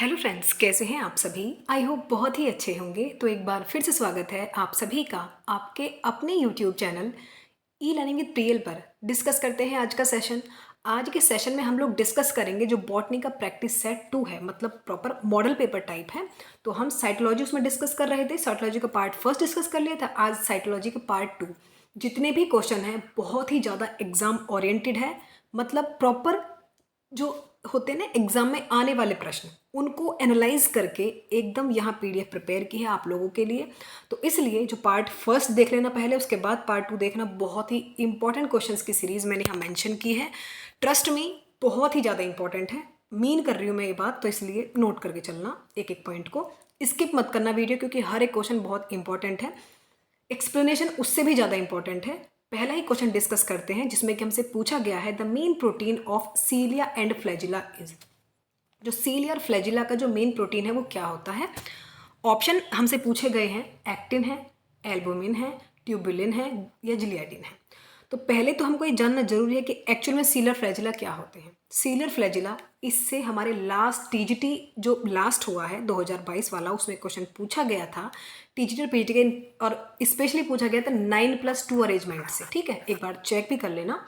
Hello friends, कैसे हैं आप सभी। आई होप बहुत ही अच्छे होंगे। तो एक बार फिर से स्वागत है आप सभी का आपके अपने YouTube channel e learning with Priyal पर। डिस्कस करते हैं आज का सेशन। आज के सेशन में हम लोग डिस्कस करेंगे जो बॉटनी का प्रैक्टिस सेट 2 है, मतलब प्रॉपर मॉडल पेपर टाइप है। तो हम साइटोलॉजी उसमें डिस्कस कर रहे थे। साइटोलॉजी का पार्ट फर्स्ट डिस्कस कर लिया था, आज साइटोलॉजी का पार्ट 2। जितने भी क्वेश्चन हैं बहुत ही ज़्यादा एग्जाम ओरिएंटेड है, मतलब प्रॉपर जो होते हैं ना एग्जाम में आने वाले प्रश्न, उनको एनालाइज करके एकदम यहाँ पीडीएफ प्रिपेयर की है आप लोगों के लिए। तो इसलिए जो पार्ट फर्स्ट देख लेना पहले, उसके बाद पार्ट 2 देखना। बहुत ही इंपॉर्टेंट क्वेश्चंस की सीरीज मैंने यहाँ मेंशन की है। ट्रस्ट मी, बहुत ही ज़्यादा इंपॉर्टेंट है। मीन कर रही हूँ मैं ये बात, तो इसलिए नोट करके चलना एक एक पॉइंट को। स्किप मत करना वीडियो, क्योंकि हर एक क्वेश्चन बहुत इंपॉर्टेंट है। एक्सप्लेनेशन उससे भी ज़्यादा इंपॉर्टेंट है। पहला ही क्वेश्चन डिस्कस करते हैं, जिसमें कि हमसे पूछा गया है the main protein of cilia and flagella is. जो सीलिया और फ्लैजिला का जो मेन प्रोटीन है वो क्या होता है। ऑप्शन हमसे पूछे गए हैं, एक्टिन है, एल्बुमिन है, ट्यूबुलिन है या जिलियाटिन है। तो पहले तो हमको ये जानना जरूरी है कि एक्चुअल में सीलर फ्लैजिला क्या होते हैं। सीलर फ्लैजिला, इससे हमारे लास्ट टीजीटी जो लास्ट हुआ है 2022 वाला, उसमें क्वेश्चन पूछा गया था टीजीटी और पीजीटी के, और स्पेशली पूछा गया था 9+2 अरेंजमेंट से। ठीक है, एक बार चेक भी कर लेना।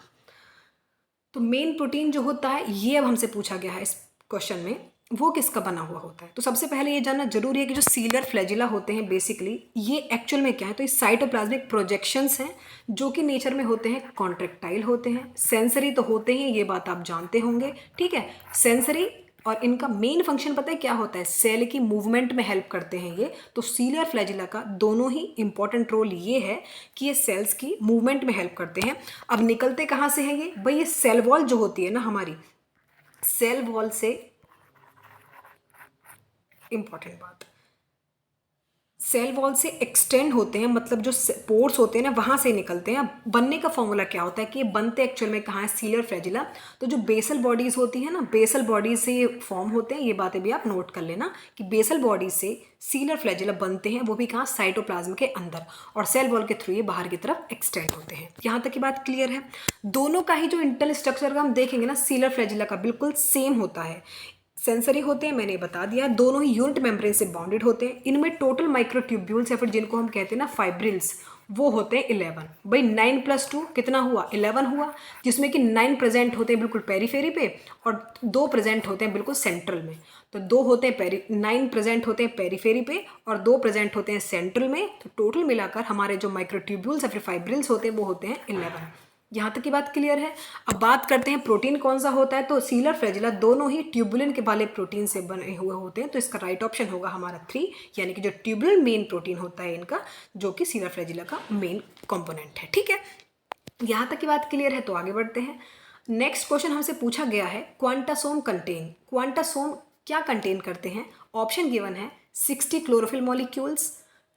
तो मेन प्रोटीन जो होता है, ये अब हमसे पूछा गया है इस क्वेश्चन में, वो किसका बना हुआ होता है। तो सबसे पहले ये जानना जरूरी है कि जो सीलर फ्लैजिला होते हैं बेसिकली, ये एक्चुअल में क्या है। तो ये साइटोप्लाज्मिक प्रोजेक्शंस हैं, जो कि नेचर में होते हैं कॉन्ट्रेक्टाइल होते हैं। सेंसरी तो होते हैं, ये बात आप जानते होंगे। ठीक है, सेंसरी, और इनका मेन फंक्शन पता है क्या होता है, सेल की मूवमेंट में हेल्प करते हैं ये। तो सीलियर फ्लैजिला का दोनों ही इंपॉर्टेंट रोल ये है कि ये सेल्स की मूवमेंट में हेल्प करते हैं। अब निकलते कहाँ से हैं ये भाई, ये सेल वॉल जो होती है ना हमारी, सेल वॉल से, इंपॉर्टेंट बात, सेल वॉल से एक्सटेंड होते हैं, मतलब जो पोर्स होते हैं ना वहाँ से निकलते हैं। अब बनने का फॉर्मूला क्या होता है कि ये बनते एक्चुअल में कहाँ है, सीलर फ्लैजिला। तो जो बेसल बॉडीज़ होती है ना, बेसल बॉडीज से ये फॉर्म होते हैं। ये बातें भी आप नोट कर लेना कि बेसल बॉडीज से सीलर फ्लैजिला बनते हैं, वो भी कहाँ, साइटोप्लाज्म के अंदर, और सेल वॉल के थ्रू ये बाहर की तरफ एक्सटेंड होते हैं। यहाँ तक की बात क्लियर है। दोनों का ही जो इंटरनल स्ट्रक्चर का हम देखेंगे ना, सीलर फ्लैजिला का बिल्कुल सेम होता है। सेंसरी होते हैं, मैंने बता दिया। दोनों ही यूनिट मेम्ब्रेन से बाउंडेड होते हैं। इनमें टोटल माइक्रोट्यूब्यूल्स या फिर जिनको हम कहते हैं ना फाइब्रिल्स, वो होते हैं 11। भाई 9+2 कितना हुआ, 11 हुआ। जिसमें कि 9 प्रेजेंट होते हैं बिल्कुल पेरीफेरी पे, और 2 प्रेजेंट होते हैं बिल्कुल सेंट्रल में। तो 2 होते हैं 9 प्रेजेंट होते हैं पेरीफेरी पे, और 2 प्रेजेंट होते हैं सेंट्रल में। तो टोटल मिलाकर हमारे जो माइक्रोट्यूब्यूल्स या फिर फाइब्रिल्स होते हैं वो होते हैं 11। यहाँ तक की बात क्लियर है। अब बात करते हैं प्रोटीन कौन सा होता है। तो सीलर फ्लैजिला दोनों ही ट्यूबुलिन के वाले प्रोटीन से बने हुए होते हैं। तो इसका राइट ऑप्शन होगा हमारा 3, यानी कि जो ट्यूबुलिन मेन प्रोटीन होता है इनका, जो कि सीलर फ्लैजिला का मेन कंपोनेंट है। ठीक है, यहाँ तक की बात क्लियर है। तो आगे बढ़ते हैं। नेक्स्ट क्वेश्चन हमसे पूछा गया है, क्वांटासोम कंटेन, क्वांटासोम क्या कंटेन करते हैं। ऑप्शन गिवन है 60 chlorophyll molecules,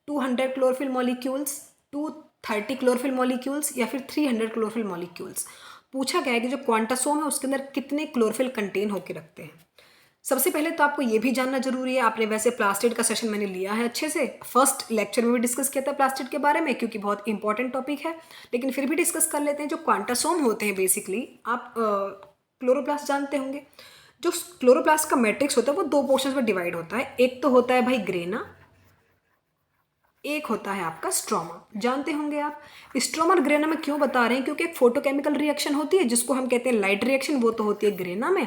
200 chlorophyll molecules, 230 chlorophyll molecules या फिर 300 क्लोरोफिल मॉलिक्यूल्स। पूछा गया है कि जो क्वांटासोम है उसके अंदर कितने क्लोरोफिल कंटेन होकर रखते हैं। सबसे पहले तो आपको ये भी जानना जरूरी है, आपने वैसे प्लास्टिड का सेशन मैंने लिया है अच्छे से, फर्स्ट लेक्चर में भी डिस्कस किया था प्लास्टिड के बारे में, क्योंकि बहुत इंपॉर्टेंट टॉपिक है। लेकिन फिर भी डिस्कस कर लेते हैं। जो क्वांटासोम होते हैं बेसिकली, आप क्लोरोप्लास्ट जानते होंगे। जो क्लोरोप्लास्ट का मैट्रिक्स होता है वो 2 पोर्शन में डिवाइड होता है। एक तो होता है भाई ग्रेना, एक होता है आपका स्ट्रोमा। जानते होंगे आप। स्ट्रोमा और ग्रेना में क्यों बता रहे हैं, क्योंकि एक फोटोकेमिकल रिएक्शन होती है जिसको हम कहते हैं लाइट रिएक्शन, वो तो होती है ग्रेना में।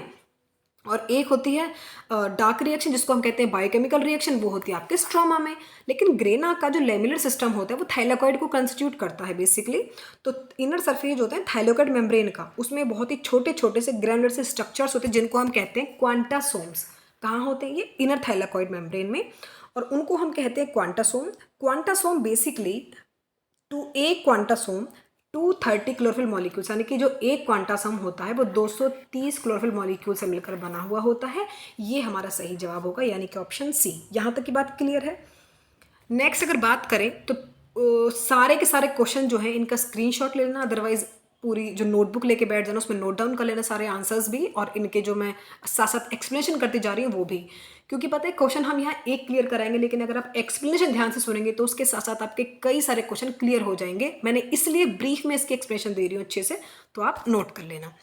और एक होती है डार्क रिएक्शन जिसको हम कहते हैं बायोकेमिकल रिएक्शन, वो होती है आपके स्ट्रोमा में। लेकिन ग्रेना का जो लेमिलर सिस्टम होता है वो थाइलाकॉइड को कंस्टिट्यूट करता है बेसिकली। तो इनर सरफेस होता है थाइलाकॉइड मेम्ब्रेन का, उसमें बहुत ही छोटे छोटे से ग्रैनुलर से स्ट्रक्चर्स होते हैं जिनको हम कहते हैं क्वांटासोम्स। कहाँ होते हैं ये, इनर थाइलाकॉइड मेम्ब्रेन में, और उनको हम कहते हैं क्वांटासोम। क्वांटासोम बेसिकली टू एक क्वांटासोम 230 क्लोरोफिल मॉलिक्यूल्स, यानी कि जो एक क्वांटासम होता है वो 230 क्लोरोफिल मॉलिक्यूल से मिलकर बना हुआ होता है। ये हमारा सही जवाब होगा, यानी कि ऑप्शन सी। यहाँ तक की बात क्लियर है। नेक्स्ट अगर बात करें तो सारे के सारे क्वेश्चन जो हैं इनका स्क्रीनशॉट ले लेना, अदरवाइज पूरी जो नोटबुक लेके बैठ जाना, उसमें नोट डाउन कर लेना सारे आंसर्स भी, और इनके जो मैं साथ साथ एक्सप्लेनेशन करती जा रही हूँ वो भी। क्योंकि पता है क्वेश्चन हम यहाँ एक क्लियर कराएंगे, लेकिन अगर आप एक्सप्लेनेशन ध्यान से सुनेंगे तो उसके साथ साथ आपके कई सारे क्वेश्चन क्लियर हो जाएंगे। मैंने इसलिए ब्रीफ में इसकी एक्सप्लेनेशन दे रही हूँ अच्छे से, तो आप नोट कर लेना।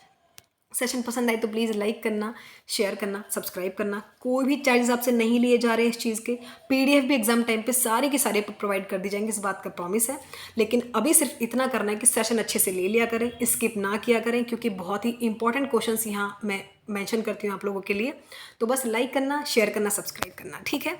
सेशन पसंद आए तो प्लीज़ लाइक करना, शेयर करना, सब्सक्राइब करना। कोई भी चार्जेस आपसे नहीं लिए जा रहे हैं इस चीज़ के। पीडीएफ भी एग्जाम टाइम पे सारे के सारे प्रोवाइड कर दी जाएंगे, इस बात का प्रॉमिस है। लेकिन अभी सिर्फ इतना करना है कि सेशन अच्छे से ले लिया करें, स्किप ना किया करें, क्योंकि बहुत ही इंपॉर्टेंट क्वेश्चंस यहाँ मैं मेंशन करती हूँ आप लोगों के लिए। तो बस लाइक करना, शेयर करना, सब्सक्राइब करना, ठीक है।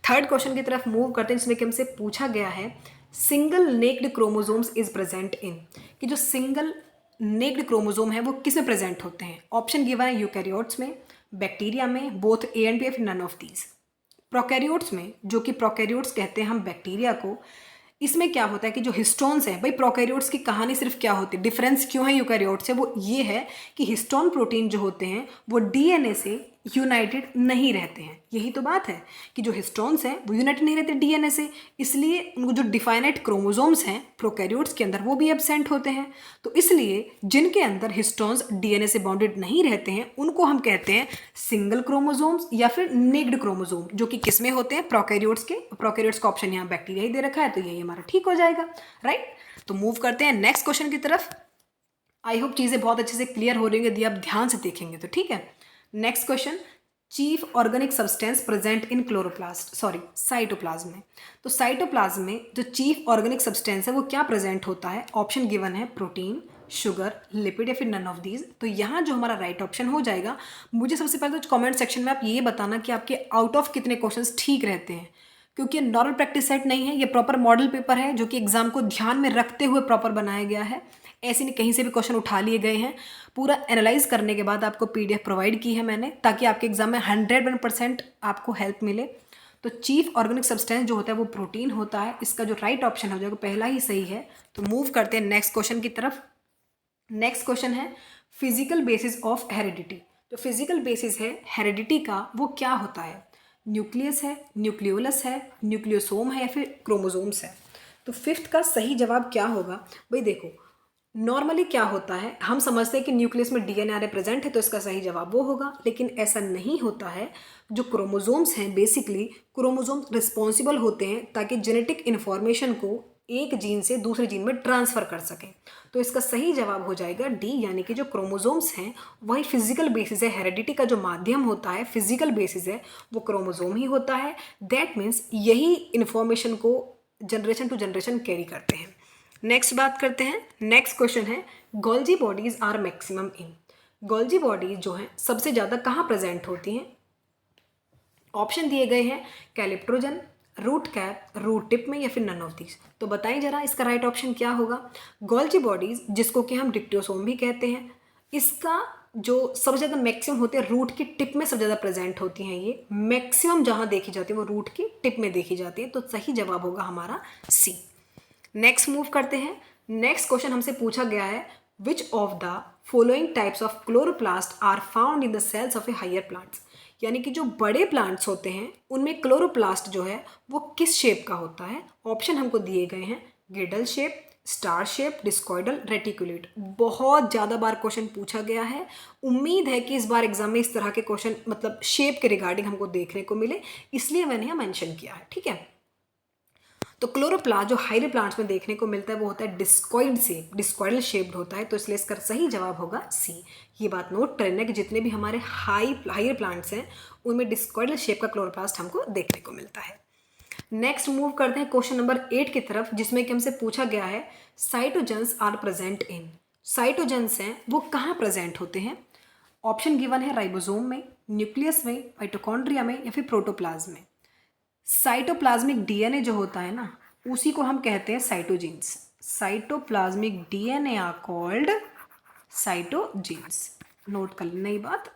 थर्ड क्वेश्चन की तरफ मूव करते हैं, जिसमें कि हमसे पूछा गया है single naked chromosomes is present in, कि जो सिंगल नेक्ड क्रोमोसोम है वो किस में प्रेजेंट होते हैं। ऑप्शन गिवन है यूकैरियोट्स में, बैक्टीरिया में, बोथ ए एंड बी, या फिर नन ऑफ दीज। प्रोकैरियोट्स में, जो कि प्रोकैरियोट्स कहते हैं हम बैक्टीरिया को, इसमें क्या होता है कि जो हिस्टोन्स हैं, भाई प्रोकैरियोट्स की कहानी सिर्फ क्या होती है, डिफरेंस क्यों है यूकैरियोट से, वो ये है कि हिस्टोन प्रोटीन जो होते हैं वो डीएनए से यूनाइटेड नहीं रहते हैं। यही तो बात है कि जो हिस्टोन्स हैं वो यूनाइटेड नहीं रहते डीएनए से, इसलिए उनको जो डिफाइनाइट क्रोमोसोम्स हैं प्रोकैरियोट्स के अंदर वो भी एब्सेंट होते हैं। तो इसलिए जिनके अंदर हिस्टोन्स डीएनए से बाउंडेड नहीं रहते हैं उनको हम कहते हैं सिंगल क्रोमोसोम्स या फिर नेक्ड क्रोमोसोम, जो कि किस में होते हैं, प्रोकैरियोट्स के। प्रोकैरियोट्स का ऑप्शन यहाँ बैक्टीरिया ही दे रखा है, तो यही हमारा ठीक हो जाएगा, राइट। तो मूव करते हैं नेक्स्ट क्वेश्चन की तरफ। आई होप चीज़ें बहुत अच्छे से क्लियर हो रही है यदि आप ध्यान से देखेंगे तो, ठीक है। Next question, chief organic substance present in cytoplasm में। तो साइटोप्लाज्म में जो चीफ ऑर्गेनिक सब्सटेंस है वो क्या प्रेजेंट होता है। ऑप्शन गिवन है प्रोटीन, शुगर, लिपिड, या फिर नन ऑफ दीज। तो यहाँ जो हमारा राइट ऑप्शन हो जाएगा, मुझे सबसे पहले तो कमेंट सेक्शन में आप ये बताना कि आपके आउट ऑफ कितने क्वेश्चंस ठीक रहते हैं, क्योंकि ये नॉर्मल प्रैक्टिस सेट नहीं है, ये प्रॉपर मॉडल पेपर है जो कि एग्जाम को ध्यान में रखते हुए प्रॉपर बनाया गया है। ऐसे नहीं कहीं से भी क्वेश्चन उठा लिए गए हैं, पूरा एनालाइज करने के बाद आपको पीडीएफ प्रोवाइड की है मैंने, ताकि आपके एग्जाम में 101% आपको हेल्प मिले। तो चीफ ऑर्गेनिक सब्सटेंस जो होता है वो प्रोटीन होता है। इसका जो राइट ऑप्शन हो जाएगा पहला ही सही है। तो मूव करते हैं नेक्स्ट क्वेश्चन की तरफ। नेक्स्ट क्वेश्चन है फिजिकल बेसिस ऑफ हेरिडिटी। जो फिजिकल बेसिस है हेरिडिटी का वो क्या होता है, न्यूक्लियस है, न्यूक्लियोलस है, न्यूक्लियोसोम है, या फिर क्रोमोसोम्स है। तो फिफ्थ का सही जवाब क्या होगा। भाई देखो, नॉर्मली क्या होता है, हम समझते हैं कि न्यूक्लियस में डीएनए प्रेजेंट है तो इसका सही जवाब वो होगा, लेकिन ऐसा नहीं होता है। जो क्रोमोसोम्स हैं, बेसिकली क्रोमोसोम्स रिस्पॉन्सिबल होते हैं ताकि जेनेटिक इन्फॉर्मेशन को एक जीन से दूसरे जीन में ट्रांसफ़र कर सकें। तो इसका सही जवाब हो जाएगा डी, यानी कि जो क्रोमोसोम्स हैं वही फिजिकल बेसिस है। हेरिडिटी का जो माध्यम होता है, फिजिकल बेसिस है, वो क्रोमोसोम ही होता है। दैट मीन्स यही इन्फॉर्मेशन को जनरेशन टू जनरेशन कैरी करते हैं। नेक्स्ट बात करते हैं, नेक्स्ट क्वेश्चन है Golgi bodies are maximum in. Golgi bodies जो हैं सबसे ज़्यादा कहाँ प्रेजेंट होती हैं। ऑप्शन दिए गए हैं calyptrogen, root cap, root tip में, या फिर नन ऑफ दीज। तो बताइए जरा इसका राइट ऑप्शन क्या होगा। गोल्जी बॉडीज, जिसको कि हम डिक्टियोसोम भी कहते हैं, इसका जो सबसे ज़्यादा मैक्सिमम होते हैं रूट की टिप में सबसे ज़्यादा प्रेजेंट होती हैं। ये मैक्सिमम जहाँ देखी जाती है वो रूट की टिप में देखी जाती है। तो सही जवाब होगा हमारा सी। नेक्स्ट मूव करते हैं। नेक्स्ट क्वेश्चन हमसे पूछा गया है which of the following types of chloroplast are found in the cells of a higher plants. यानी कि जो बड़े प्लांट्स होते हैं उनमें क्लोरोप्लास्ट जो है वो किस शेप का होता है। ऑप्शन हमको दिए गए हैं girdle shape, star shape, discoidal, reticulate. बहुत ज़्यादा बार क्वेश्चन पूछा गया है। उम्मीद है कि इस बार एग्जाम में इस तरह के क्वेश्चन मतलब शेप के रिगार्डिंग हमको देखने को मिले, इसलिए मैंने यहाँ मेंशन किया है, ठीक है। तो क्लोरोप्लास्ट जो हायर प्लांट्स में देखने को मिलता है वो होता है डिस्कॉइड शेप, डिस्कॉइडल शेप्ड होता है। तो इसलिए इसका सही जवाब होगा सी। ये बात नोट कर लेना कि जितने भी हमारे हायर प्लांट्स हैं उनमें डिस्कॉइडल शेप का क्लोरोप्लास्ट हमको देखने को मिलता है। नेक्स्ट मूव करते हैं क्वेश्चन नंबर 8 की तरफ, जिसमें कि हमसे पूछा गया है साइटोजेंस आर प्रेजेंट इन। साइटोजेंस हैं वो कहाँ प्रेजेंट होते हैं। ऑप्शन गिवन है राइबोसोम में, न्यूक्लियस में, माइटोकॉन्ड्रिया में, या फिर प्रोटोप्लाज्म में। साइटोप्लाज्मिक डीएनए जो होता है ना, उसी को हम कहते हैं cytogenes. Cytoplasmic DNA are called cytogenes. Note कर लेना ये बात,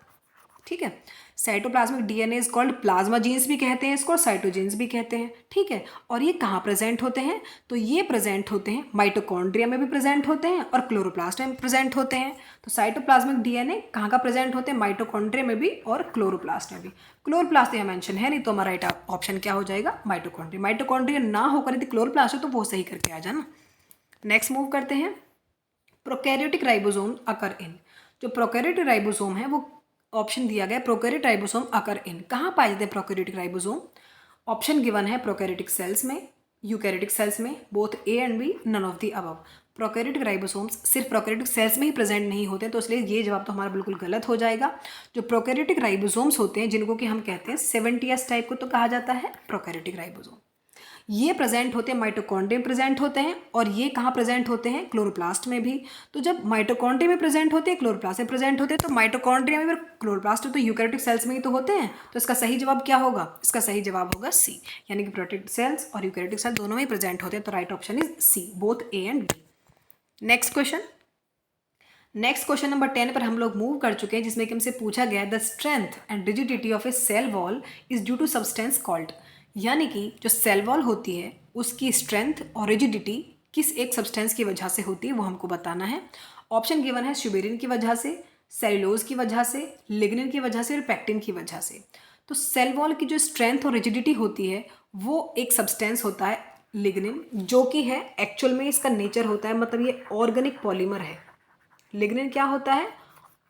ठीक है। Cytoplasmic DNA is called plasma genes भी कहते हैं इसको, और साइटोजीन्स भी कहते हैं, ठीक है। और ये कहाँ प्रेजेंट होते हैं, तो ये प्रेजेंट होते हैं माइटोकॉन्ड्रिया में भी प्रेजेंट होते हैं और क्लोरोप्लास्ट में प्रेजेंट होते हैं। तो साइटोप्लाज्मिक डीएनए कहाँ का प्रेजेंट होते हैं, माइटोकॉन्ड्रिया में भी और क्लोरोप्लास्ट में भी। क्लोरोप्लास्ट यहाँ मेंशन है नहीं, तो हमारा राइट ऑप्शन क्या हो जाएगा, माइटोकॉन्ड्रिया। माइटोकॉन्ड्रिया ना होकर यदि क्लोरोप्लास्ट हो तो वो सही करके आ जाना। नेक्स्ट मूव करते हैं प्रोकैरियोटिक राइबोसोम अकर इन। जो प्रोकैरियोटिक राइबोसोम है वो ऑप्शन दिया गया प्रोकैरियोटिक राइबोसोम अकर इन। कहाँ पाए जाते हैं प्रोकैरियोटिक राइबोसोम। ऑप्शन गिवन है प्रोकैरियोटिक सेल्स में, यूकैरियोटिक सेल्स में, both A and B, none of the above. Prokaryotic ribosomes सिर्फ प्रोकैरियोटिक सेल्स में ही प्रेजेंट नहीं होते, तो इसलिए ये जवाब तो हमारा बिल्कुल गलत हो जाएगा। जो प्रोकैरियोटिक राइबोसोम्स होते हैं जिनको कि हम कहते हैं 70s टाइप को तो कहा जाता है प्रोकैरियोटिक राइबोसोम, ये प्रेजेंट होते हैं माइटोकॉन्ड्रिया में प्रेजेंट होते हैं, और ये कहाँ प्रेजेंट होते हैं, क्लोरोप्लास्ट में भी। तो जब माइटोकॉन्ड्रिया में प्रेजेंट होते हैं, क्लोरोप्लास्ट में प्रेजेंट होते हैं, तो माइटोकॉन्ड्रिया में क्लोरोप्लास्ट तो यूकैरियोटिक सेल्स में ही तो होते हैं, तो इसका सही जवाब क्या होगा, इसका सही जवाब होगा सी, यानी कि प्रोकैरियोटिक सेल्स और यूकैरियोटिक सेल्स दोनों में प्रेजेंट होते हैं, तो right option is C, both A and B. Next question number 10 पर हम लोग मूव कर चुके हैं, जिसमें कि हमसे पूछा गया the strength and rigidity of a cell wall is due to substance called, यानी कि जो सेल वॉल होती है उसकी स्ट्रेंथ और रिजिडिटी किस एक सब्सटेंस की वजह से होती है वो हमको बताना है। ऑप्शन गिवन है सुबेरिन की वजह से, सेलुलोज की वजह से, लिग्निन की वजह से और पैक्टिन की वजह से। तो सेल वॉल की जो स्ट्रेंथ और रिजिडिटी होती है वो एक सब्सटेंस होता है लिग्निन, जो कि है एक्चुअल में इसका नेचर होता है, मतलब ये ऑर्गेनिक पॉलीमर है। लिग्निन क्या होता है,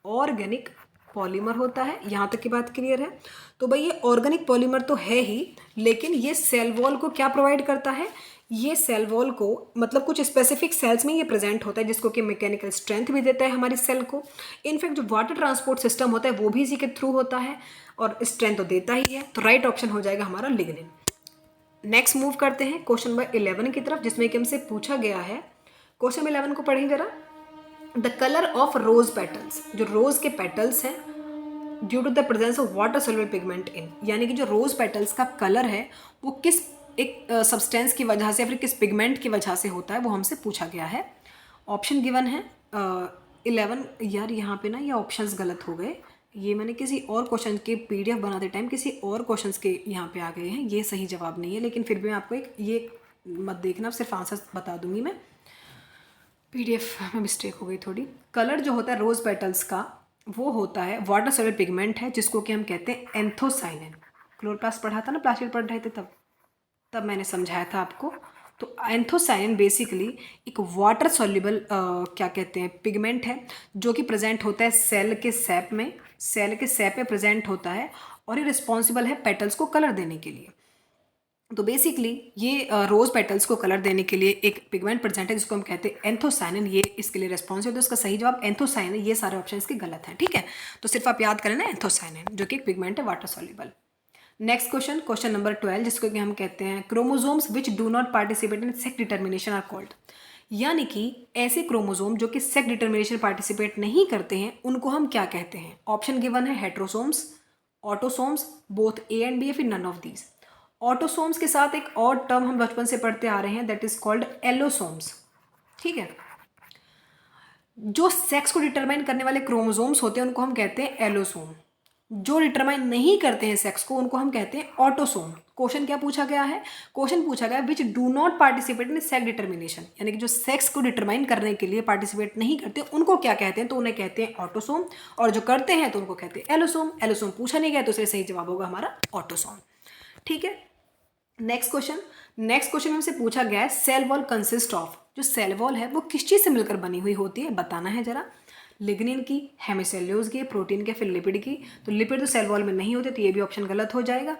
ऑर्गेनिक पॉलीमर होता है, यहाँ तक की बात क्लियर है। तो भाई ये ऑर्गेनिक पॉलीमर तो है ही, लेकिन ये सेल वॉल को क्या प्रोवाइड करता है, ये सेल वॉल को मतलब कुछ स्पेसिफिक सेल्स में ये प्रेजेंट होता है, जिसको कि मैकेनिकल स्ट्रेंथ भी देता है हमारी सेल को। इनफैक्ट जो वाटर ट्रांसपोर्ट सिस्टम होता है वो भी इसी के थ्रू होता है, और स्ट्रेंथ तो देता ही है, तो राइट ऑप्शन हो जाएगा हमारा लिग्निन। नेक्स्ट मूव करते हैं क्वेश्चन नंबर 11 की तरफ, जिसमें कि हमसे पूछा गया है, क्वेश्चन 11 को पढ़ें जरा। The colour of rose petals, जो रोज के पेटल्स हैं, due to the presence of water soluble pigment in, यानी कि जो रोज पेटल्स का कलर है वो किस एक सब्सटेंस की वजह से या फिर किस पिगमेंट की वजह से होता है, वो हमसे पूछा गया है। ऑप्शन गिवन है 11, यार यहाँ पे ना ये ऑप्शंस गलत हो गए, ये मैंने किसी और क्वेश्चन के PDF बनाते टाइम किसी और क्वेश्चंस के यहाँ पे आ गए हैं, ये सही जवाब नहीं है, लेकिन फिर भी मैं आपको एक ये मत देखना, सिर्फ आंसर बता दूंगी मैं, PDF में मिस्टेक हो गई थोड़ी। कलर जो होता है रोज पेटल्स का वो होता है वाटर सोल्यूबल पिगमेंट है, जिसको कि हम कहते हैं एंथोसाइनिन। क्लोरोप्लास्ट पढ़ा था ना, प्लास्टिक पढ़ रहे थे तब मैंने समझाया था आपको। तो एंथोसाइनिन बेसिकली एक वाटर सोल्यूबल क्या कहते हैं पिगमेंट है, जो कि प्रेजेंट होता है सेल के सैप में, सेल के सैप में प्रेजेंट होता है, और ये रिस्पॉन्सिबल है पेटल्स को कलर देने के लिए। तो बेसिकली ये रोज पेटल्स को कलर देने के लिए एक पिगमेंट प्रेजेंट है, जिसको हम कहते हैं एंथोसाइनिन, ये इसके लिए रिस्पॉन्सिबल है। तो इसका सही जवाब एंथोसाइनिन, ये सारे ऑप्शन इसके गलत हैं, ठीक है। तो सिर्फ आप याद करें ना एंथोसाइनिन, जो कि एक पिगमेंट है water soluble. Next question number 12, जिसको कि हम कहते हैं chromosomes which do not participate in sex determination are called, यानी कि ऐसे क्रोमोसोम जो कि सेक्स डिटर्मिनेशन पार्टिसिपेट नहीं करते हैं उनको हम क्या कहते हैं। ऑप्शन गिवन है heterosomes, autosomes, both A and B, या फिर नन ऑफ दीज। ऑटोसोम्स के साथ एक और टर्म हम बचपन से पढ़ते आ रहे हैं, दैट इज कॉल्ड एलोसोम्स, ठीक है। जो सेक्स को डिटरमाइन करने वाले क्रोमोसोम्स होते हैं उनको हम कहते हैं एलोसोम, जो डिटरमाइन नहीं करते हैं सेक्स को उनको हम कहते हैं ऑटोसोम। क्वेश्चन क्या पूछा गया है, क्वेश्चन पूछा गया विच do not participate in sex determination, यानी कि जो सेक्स को डिटरमाइन करने के लिए पार्टिसिपेट नहीं करते उनको क्या कहते हैं, तो उन्हें कहते हैं ऑटोसोम, और जो करते हैं तो उनको कहते हैं एलोसोम। एलोसोम पूछा नहीं गया तो इसलिए सही जवाब होगा हमारा ऑटोसोम, ठीक है। नेक्स्ट क्वेश्चन हमसे पूछा गया है सेल वॉल कंसिस्ट ऑफ, जो सेल वॉल है वो किस चीज़ से मिलकर बनी हुई होती है, बताना है जरा। लिग्निन की, हेमिसेल्यूलोज की, प्रोटीन की, फिर लिपिड की। तो लिपिड तो सेल वॉल में नहीं होते, तो ये भी ऑप्शन गलत हो जाएगा।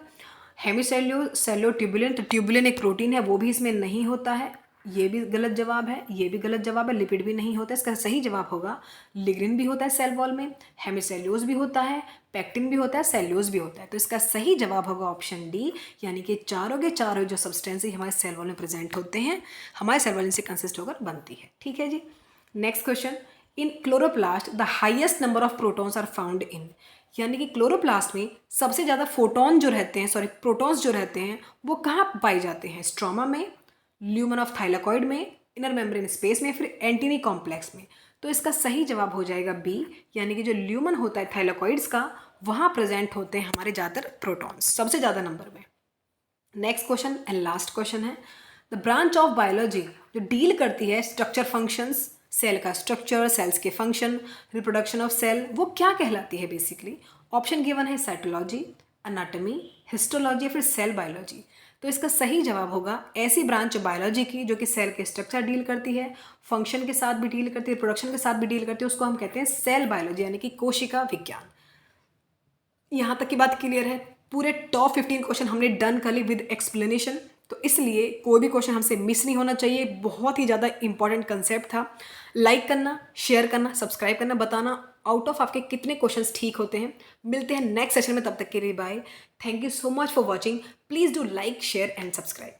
हेमिसेल्यूलोज, सेल्यूलो ट्यूबुलिन, तो ट्यूबुलिन एक प्रोटीन है, वो भी इसमें नहीं होता है, ये भी गलत जवाब है, ये भी गलत जवाब है। लिपिड भी नहीं होता, इसका सही जवाब होगा लिग्निन भी होता है सेल वॉल में, हेमिसेल्यूलोज भी होता है, पैक्टिन भी होता है, सेल्यूलोज भी होता है। तो इसका सही जवाब होगा ऑप्शन डी, यानी कि चारों के चारों जो सब्सटेंस हमारे सेल वॉल में प्रेजेंट होते हैं, हमारे सेल वॉल इनसे कंसिस्ट होकर बनती है, ठीक है जी। Next question, in chloroplast the highest number of protons are found in, यानी कि क्लोरोप्लास्ट में सबसे ज़्यादा प्रोटॉन्स जो रहते हैं वो कहाँ पाए जाते हैं, स्ट्रोमा में, ल्यूमन ऑफ थाइलाकॉइड में, इनर मेम्ब्रेन स्पेस में, फिर एंटीनी कॉम्प्लेक्स में। तो इसका सही जवाब हो जाएगा बी, यानी कि जो ल्यूमन होता है थाइलाकॉइड्स का, वहाँ प्रेजेंट होते हैं हमारे ज़्यादातर प्रोटॉन्स सबसे ज़्यादा नंबर में। Next question and last question है, द ब्रांच ऑफ बायोलॉजी जो डील करती है स्ट्रक्चर फंक्शंस, सेल का स्ट्रक्चर, सेल्स के फंक्शन, रिप्रोडक्शन ऑफ सेल, वो क्या कहलाती है बेसिकली। ऑप्शन गिवन है साइटोलॉजी, अनाटमी, हिस्टोलॉजी, फिर सेल बायोलॉजी। तो इसका सही जवाब होगा ऐसी ब्रांच बायोलॉजी की जो कि सेल के स्ट्रक्चर डील करती है, फंक्शन के साथ भी डील करती है, रिप्रोडक्शन के साथ भी डील करती है, उसको हम कहते हैं सेल बायोलॉजी, यानी कि कोशिका विज्ञान। यहाँ तक की बात क्लियर है। पूरे टॉप 15 क्वेश्चन हमने डन कर ली विद एक्सप्लेनेशन, तो इसलिए कोई भी क्वेश्चन हमसे मिस नहीं होना चाहिए। बहुत ही ज़्यादा इंपॉर्टेंट कंसेप्ट था। लाइक करना, शेयर करना, सब्सक्राइब करना, बताना आउट ऑफ आपके कितने क्वेश्चंस ठीक होते हैं। मिलते हैं नेक्स्ट सेशन में, तब तक के लिए bye. Thank you so much for watching. Please do like, share and subscribe.